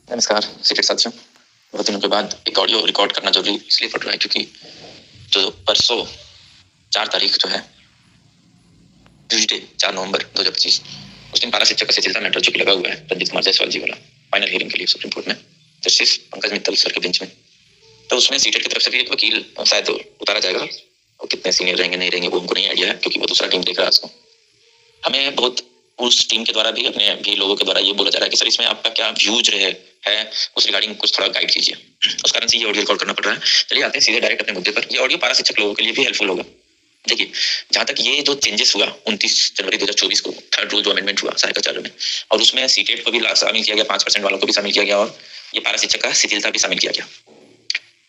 नमस्कार सीटेड साथियों। बहुत दिनों के बाद एक ऑडियो रिकॉर्ड करना जरूरी इसलिए पड़ रहा है क्योंकि जो परसों 4 तारीख जो है ट्यूजडे 4 नवंबर 2025 उस दिन पारा शिक्षक का शिथिलता मैटर जो कि लगा हुआ है रंजीत कुमार जायसवाल जी वाला फाइनल हियरिंग के लिए सुप्रीम कोर्ट में जस्टिस पंकज मित्तल सर के बेंच में, तो उसमें सीटेड की तरफ से भी एक वकील शायद उतारा जाएगा और कितने सीनियर रहेंगे नहीं रहेंगे वो हमको नहीं आइडिया है क्योंकि वो दूसरा टीम देख रहा है उसको। हमें बहुत उस टीम के द्वारा भी अपने भी लोगों के द्वारा ये बोला जा रहा है कि सर इसमें आपका क्या व्यूज रहे है उस रिगार्डिंग कुछ थोड़ा गाइड कीजिए। उस कारण से ये ऑडियो रिकॉर्ड करना पड़ रहा है। चलिए आते हैं सीधे डायरेक्ट अपने मुद्दे पर। ये ऑडियो पारा शिक्षक लोगों के लिए भी हेल्पफुल होगा। देखिए, जहां तक ये जो चेंजेस हुआ 29 जनवरी 2024 को थर्ड रूल जो अमेंडमेंट हुआ सहायक आचार्य में, और उसमें सीटेट को भी शामिल किया गया, 5% वालों को भी शामिल किया गया और ये पारा शिक्षक का शिथिलता भी शामिल किया गया।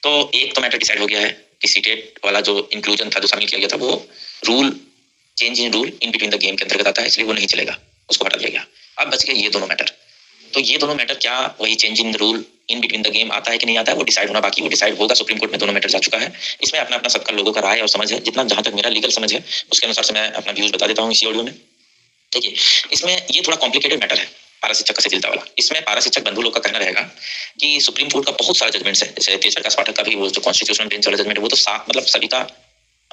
तो एक तो मैटर डिसाइड हो गया है कि सीटेट वाला जो इंक्लूजन था जो शामिल किया गया था वो rule change in rule in between the game के अंतर्गत आता है, इसलिए वो नहीं चलेगा, उसको हटा दिया गया। अब बच गए ये दोनों मैटर। तो ये दोनों मैटर क्या वही change in rule in between the game आता है कि नहीं आता है वो डिसाइड होना बाकी, वो डिसाइड होगा। सुप्रीम कोर्ट में दोनों मैटर जा चुका है। इसमें अपना अपना सबका लोगों का राय और समझ है, जितना जहां तक मेरा लीगल समझ है उसके अनुसार से मैं अपना व्यूज बता देता हूँ इसी ऑडियो में। देखिए, इसमें ये थोड़ा कॉम्प्लिकेटेड मैटर है पारा शिक्षक का शिथिलता वाला। इसमें पारा शिक्षक बंधु लोग का कहना रहेगा कि सुप्रीम कोर्ट का बहुत सारा जजमेंट्स है, जैसे तेज प्रकाश पाठक का भी वो जो कॉन्स्टिट्यूशनल बेंच वाला जजमेंट है वो तो साफ मतलब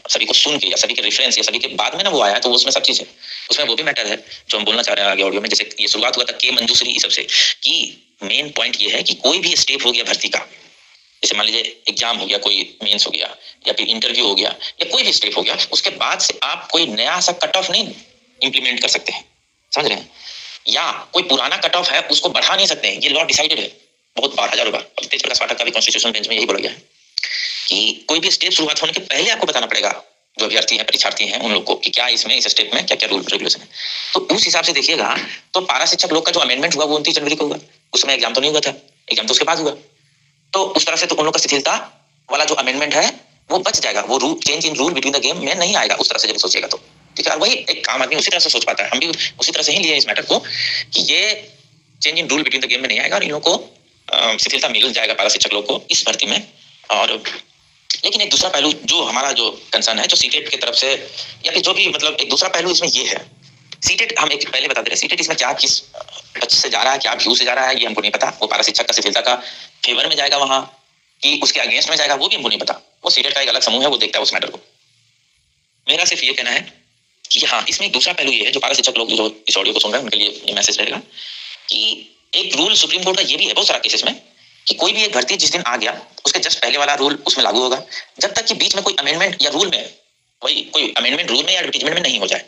सभी को सुन के या सभी के रेफरेंस या सभी के बाद में ना वो आया, तो उसमें सब चीज है। उसमें वो भी मैटर है जो हम बोलना चाह रहे हैं आगे ऑडियो में। जैसे ये शुरुआत हुआ था के मंजूश्री सबसे कि मेन पॉइंट ये है कि कोई भी स्टेप हो गया भर्ती का, जैसे मान लीजिए एग्जाम हो गया, कोई मेंस हो गया या फिर इंटरव्यू हो गया या कोई भी स्टेप हो गया, उसके बाद से आप कोई नया सा कट ऑफ नहीं इंप्लीमेंट कर सकते हैं, समझ रहे हैं? या कोई पुराना कट ऑफ है उसको बढ़ा नहीं सकते हैं, ये लॉ डिसाइडेड है बहुत बार, हजारों बार। तेज प्रकाश पाठक का भी कॉन्स्टिट्यूशनल बेंच में यही बोला गया है कि कोई भी स्टेप शुरुआत होने के पहले आपको बताना पड़ेगा जो अभ्यर्थी हैं परीक्षार्थी हैं उन लोग को कि क्या इसमें इस स्टेप में क्या क्या रूल रेगुलेशन है। तो उस हिसाब से देखिएगा तो पारा शिक्षक लोग का जो अमेंडमेंट हुआ वो 29 जनवरी को हुआ, उसमें एग्जाम तो नहीं हुआ था, एग्जाम तो उसके बाद हुआ। तो उस तरह से तो उन लोग का शिथिलता वाला जो अमेंडमेंट है वो बच जाएगा, वो rule change in rule between the game में नहीं आएगा उस तरह से जब सोचिएगा तो। ठीक है, और वही एक काम आदमी उसी तरह से सोच पाता है, हम भी उसी तरह से ही लिए इस मैटर को कि ये change in rule between the game में नहीं आएगा और इन लोगों को शिथिलता मिल जाएगा पारा शिक्षक लोग को इस भर्ती में। और लेकिन एक दूसरा पहलू जो हमारा जो कंसर्न है जो सीटेट की तरफ से या फिर जो भी मतलब एक दूसरा पहलू इसमें ये है, सीटेट हम एक पहले बता दे रहे हैं सीटेट इसमें क्या किस पक्ष से जा रहा है, क्या व्यू से जा रहा है ये हमको नहीं पता। वो पारा शिक्षक का शिथिलता का फेवर में जाएगा वहां कि उसके अगेंस्ट में जाएगा वो भी हमको नहीं पता। वो सीटेट का एक अलग समूह है, वो देखता है उस मैटर को। मेरा सिर्फ ये कहना है कि हाँ इसमें एक दूसरा पहलू ये है जो पारा शिक्षक लोग जो इस ऑडियो को सुन रहे हैं उनके लिए ये मैसेज रहेगा कि एक रूल सुप्रीम कोर्ट का ये भी है बहुत सारा केसेस में कि कोई भी एक भर्ती जिस दिन आ गया उसके जस्ट पहले वाला रूल उसमें लागू होगा जब तक कि बीच में कोई अमेंडमेंट या रूल में वही कोई अमेंडमेंट रूल में या एडवर्टीजमेंट में नहीं हो जाए।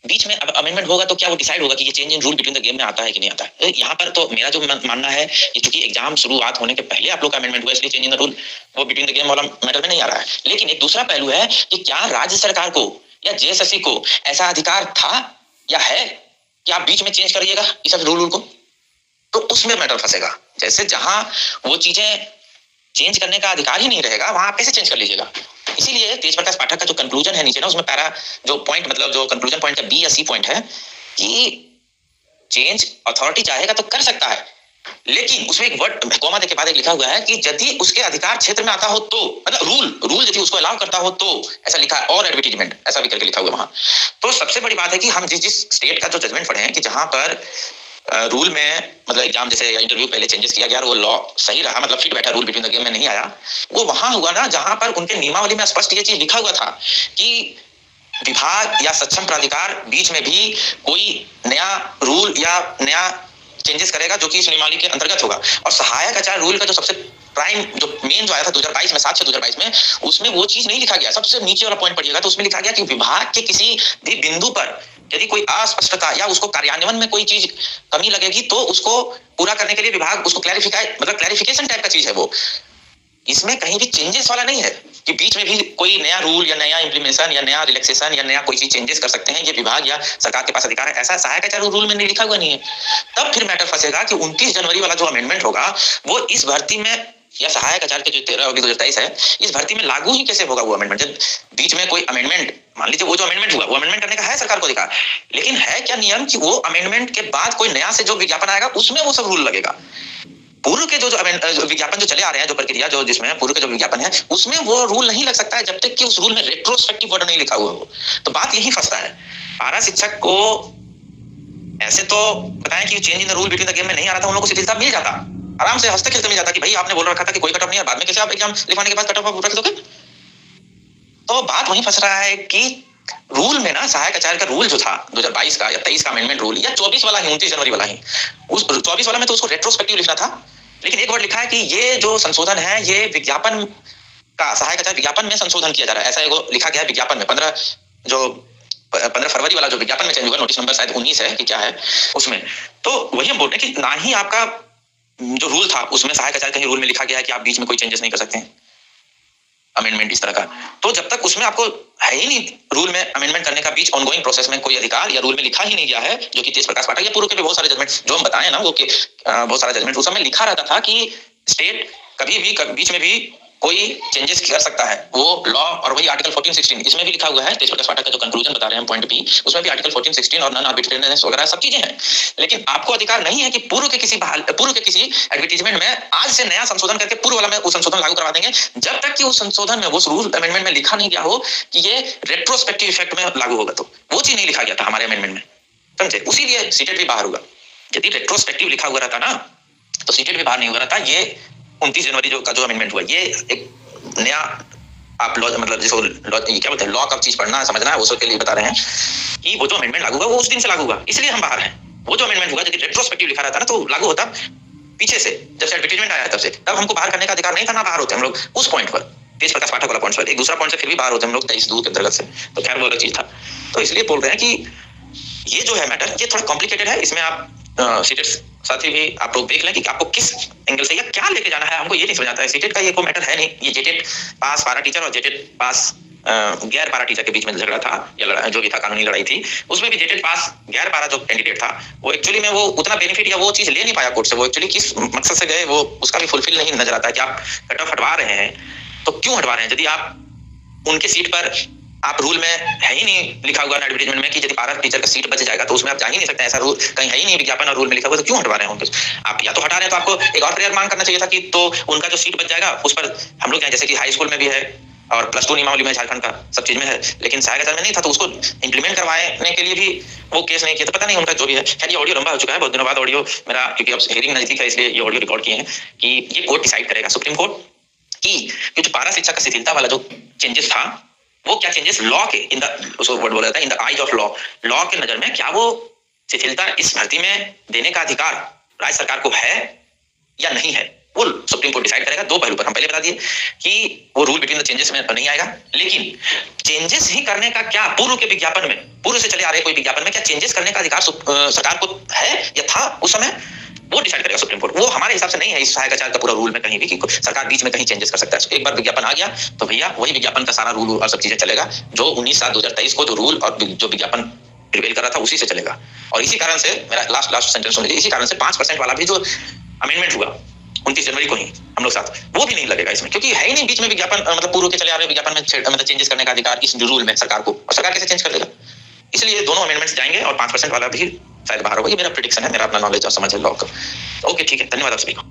बीच में अब अमेंडमेंट होगा तो क्या वो डिसाइड होगा कि ये change in rule between the game में आता है कि नहीं आता है। यहाँ पर तो मेरा जो मानना है कि चूंकि एग्जाम शुरुआत होने के पहले आप लोग का अमेंडमेंट हुआ इसलिए चेंज इन द रूल वो बिटवीन द गेम वाला मैटर में नहीं आ रहा है। लेकिन एक दूसरा पहलू है कि क्या राज्य सरकार को या जेएसएससी को ऐसा अधिकार था या है कि आप बीच में चेंज करिएगा इस रूल को, तो उसमें मैटर फंसेगा। जैसे जहां वो चीजें चेंज करने का अधिकार ही नहीं रहेगा वहां आप कैसे चेंज कर लीजिएगा। इसीलिए तेज प्रकाश पाठक का जो कंक्लूजन है नीचे ना उसमें पैरा जो पॉइंट मतलब जो कंक्लूजन पॉइंट है बी या सी पॉइंट है कि चेंज अथॉरिटी चाहेगा तो कर सकता है, लेकिन उसमें एक वर्ड कॉमा देके बाद एक लिखा हुआ है कि यदि उसके अधिकार क्षेत्र में आता हो तो मतलब रूल यदि उसको अलाउ करता हो तो ऐसा लिखा है, और एडवर्टीजमेंट ऐसा भी करके लिखा हुआ वहां। तो सबसे बड़ी बात है कि हम जिस स्टेट का जो जजमेंट पढ़े हैं कि जहां पर रूल में मतलब एग्जाम जैसे इंटरव्यू पहले चेंजेस किया गया और वो लॉ सही रहा मतलब फिट बैठा रूल बिटवीन द गेम में नहीं आया, वो वहां हुआ ना जहां पर उनके नियमावली में स्पष्ट ये चीज लिखा हुआ था कि विभाग या सक्षम प्राधिकार बीच में भी कोई नया रूल या नया चेंजेस करेगा जो कि इस नियमावली के अंतर्गत होगा। और सहायक आचार रूल का जो सबसे प्राइम जो मेन जो आया था 2022 में 7/6/2022 में उसमें वो चीज नहीं लिखा गया। सबसे नीचे वाला पॉइंट पढ़िएगा तो उसमें लिखा गया कि विभाग के किसी भी बिंदु पर यदि कोई अस्पष्टता या उसको कार्यान्वयन में कोई चीज कमी लगेगी तो उसको पूरा करने के लिए विभाग उसको क्लैरिफिकेशन टाइप का चीज है वो। इसमें कहीं भी चेंजेस वाला नहीं है कि बीच में भी कोई नया रूल या नया इंप्लीमेंटेशन या नया रिलैक्सेशन या नया कोई चीज चेंजेस कर सकते हैं, ये विभाग या सरकार के पास अधिकार है, ऐसा सहायक आचार रूल में नहीं लिखा हुआ नहीं है। तब फिर मैटर फंसेगा कि 29 जनवरी वाला जो अमेंडमेंट होगा वो इस भर्ती में या सहायक आचार के जो 13/2023 है इस भर्ती में लागू ही कैसे होगा वो अमेंडमेंट जब बीच में कोई अमेंडमेंट मान लीजिए वो जो अमेंडमेंट हुआ वो अमेंडमेंट करने का है सरकार को अधिकार, लेकिन है क्या नियम कि वो अमेंडमेंट के बाद कोई नया से जो विज्ञापन आएगा उसमें वो सब रूल लगेगा। पूर्व के जो विज्ञापन जो चले आ रहे हैं जो प्रक्रिया जो जिसमें पूर्व के जो विज्ञापन है उसमें वो रूल नहीं लग सकता है जब तक कि उस रूल में रेट्रोस्पेक्टिव वर्ड नहीं लिखा हुआ हो। तो बात यही फंसता है। पारा शिक्षक को ऐसे तो बताएं कि change in the rule between the game में नहीं आ रहा था, उन लोगों को शिथिलता मिल जाता, आराम से हंसते खेलते मिल जाता कि भाई आपने बोल रखा था कि कोई कट ऑफ नहीं है, बाद में कैसे आप एग्जाम लिखवाने के बाद कट ऑफ रख दोगे। तो बात वहीं फंस रहा है कि रूल में ना सहायक आचार्य का रूल जो था 2022 का या 23 का अमेंडमेंट रूल या 24 वाला ही 29 जनवरी वाला ही, उस 24 वाला में तो उसको रेट्रोस्पेक्टिव लिखना था, लेकिन एक वर्ड लिखा है कि ये जो संशोधन है ये विज्ञापन का सहायक आचार्य विज्ञापन में संशोधन किया जा रहा है, ऐसा एगो लिखा गया है विज्ञापन में। 15 फरवरी वाला जो विज्ञापन में चेंज होगा, नोटिस नंबर शायद 19 है कि क्या है उसमें। तो वही हम बोल रहे हैं कि ना ही आपका जो रूल था उसमें सहायक आचार्य कहीं रूल में लिखा गया है कि आप बीच में कोई चेंजेस नहीं कर सकते हैं अमेंडमेंट इस तरह का। तो जब तक उसमें आपको है ही नहीं रूल में अमेंडमेंट करने का बीच ऑनगोइंग प्रोसेस में कोई अधिकार या रूल में लिखा ही नहीं गया है, जो कि तेज प्रकाश पाठक या पूर्व के भी बहुत सारे जजमेंट जो हम बताए ना वो कि बहुत सारा जजमेंट उस समय लिखा रहता था कि स्टेट कभी भी बीच में भी कोई चेंजेस कर सकता है, वो लॉ। और वही आर्टिकल 14-16 इसमें भी लिखा हुआ है, तेज प्रकाश पाठक का जो कंक्लूजन बता रहे हैं पॉइंट बी, उसमें भी आर्टिकल 14-16 और नॉन आर्बिट्रेरीनेस वगैरह सब चीजें हैं। लेकिन आपको अधिकार नहीं है कि पूर्व के किसी एडवर्टीजमेंट में आज से नया संशोधन करके पूर्व वाला में वो संशोधन लागू करवा देंगे, जब तक कि उस संशोधन में उस रूल अमेंडमेंट में लिखा नहीं गया हो कि ये रेट्रोस्पेक्टिव इफेक्ट में लागू होगा। तो वो चीज नहीं लिखा गया था हमारे अमेंडमेंट में, समझे। उसीलिए सीटेट भी बाहर होगा। यदि रेट्रोस्पेक्टिव लिखा हुआ रहता ना तो सीटेट भी बाहर नहीं हुआ रहता। ये 29 जनवरी का जो अमेंडमेंट हुआ, ये एक नया आप लॉ मतलब जिसको क्या बोलते हैं लॉ का चीज पढ़ना है समझना है, उसके लिए बता रहे हैं कि वो जो अमेंडमेंट लागू हुआ वो उस दिन से लागू हुआ, इसलिए हम बाहर हैं। वो जो अमेंडमेंट हुआ यदि रेट्रोस्पेक्टिव लिखा रहता ना तो लागू होता पीछे से, जब से एडवर्टाइजमेंट आया तब से। तब हमको बाहर करने का अधिकार नहीं था, ना बाहर होते हम लोग उस पॉइंट पर, तेज प्रकाश पाठक वाला पॉइंट पर। एक दूसरा पॉइंट से फिर भी बाहर होते हम लोग 23(2) के अंतर्गत से, तो खैर वो अलग चीज था। तो इसलिए बोल रहे हैं कि ये जो है मैटर ये थोड़ा कॉम्प्लिकेटेड है। इसमें आप सीटेट साथी भी आप लोग देख लें कि आपको किस एंगल से या क्या लेके जाना है। हमको ये नहीं समझ आता है, सीटेट का ये कोई मैटर है नहीं। ये जेटेट पास पारा टीचर और जेटेट पास गैर पारा टीचर के बीच में झगड़ा था या जो भी था कानूनी लड़ाई थी, उसमें भी जेटेट पास गैर पारा जो कैंडिडेट था वो एक्चुअली में वो उतना बेनिफिट या वो चीज ले नहीं पाया कोर्ट से। वो एक्चुअली किस मकसद से गए वो उसका भी फुलफिल नहीं नजर आता है कि आप कट ऑफ हटवा रहे हैं तो क्यों हटवा रहे हैं। यदि आप उनके सीट पर आप रूल में है ही नहीं लिखा हुआ एडवर्टाइजमेंट में कि यदि पारा टीचर का सीट बच जाएगा तो उसमें आप जा ही नहीं सकते, ऐसा रूल कहीं है ही नहीं विज्ञापन और रूल में लिखा हुआ, तो क्यों हटवा रहे हैं उनको। आप या तो हटा रहे हैं तो आपको एक और प्रेयर मांग करना चाहिए था कि तो उनका जो सीट बच जाएगा उस पर हम लोग जैसे कि हाई स्कूल में भी है और प्लस 2 नियमावली में झारखंड का सब चीज में है, लेकिन सहायक आचार्य में नहीं था, तो उसको इंप्लीमेंट करवाने के लिए भी वो केस नहीं किया। तो पता नहीं उनका जो भी है। खैर ये ऑडियो लंबा हो चुका है, बहुत दिनों बाद ऑडियो मेरा, क्योंकि अब हियरिंग नजदीक है इसलिए ये ऑडियो रिकॉर्ड किए हैं कि ये कोर्ट डिसाइड करेगा, सुप्रीम कोर्ट, कि जो पारा शिक्षा का शिथिलता वाला जो चेंजेस था वो क्या चेंजेस लॉ के इन द उसको वर्ड बोला जाता है in the eyes of law के नजर में क्या वो शिथिलता इस भर्ती में देने का अधिकार राज्य सरकार को है या नहीं है, वो सुप्रीम कोर्ट डिसाइड करेगा। दो पहलू पर हम पहले बता दिए कि वो रूल बिटवीन द चेंजेस में नहीं आएगा, लेकिन चेंजेस ही करने का क्या पूर्व के विज्ञापन में, पूर्व से चले आ रहे कोई विज्ञापन में क्या चेंजेस करने का अधिकार सरकार को है या था उस समय, वो डिसाइड करेगा सुप्रीम कोर्ट। वो हमारे हिसाब से नहीं है इस सहायक आचार्य का पूरा रूल में कहीं भी कि सरकार बीच में कहीं चेंजेस कर सकता है। एक बार विज्ञापन आ गया तो भैया वही विज्ञापन का सारा रूल और सब चीजें चलेगा, जो 19/7/2023 को जो रूल और जो विज्ञापन प्रिवेल कर रहा था उसी से चलेगा। और इसी कारण से मेरा लास्ट सेंटेंस सुन लीजिए, इसी कारण से 5% वाला भी जो अमेंडमेंट हुआ 29 जनवरी को ही हम लोग साथ, वो भी नहीं लगेगा इसमें, क्योंकि है ही नहीं बीच में विज्ञापन मतलब पूर्व के चले आ रहे विज्ञापन में मतलब चेंजेस करने का अधिकार इस रूल में सरकार को, और सरकार कैसे चेंज कर देगा। इसलिए दोनों अमेंडमेंट्स जाएंगे और 5% वाला भी शायद बाहर होगा। ये मेरा प्रेडिक्शन है, मेरा अपना नॉलेज और समझ है लॉ का। ओके ठीक है, धन्यवाद आप सभी को।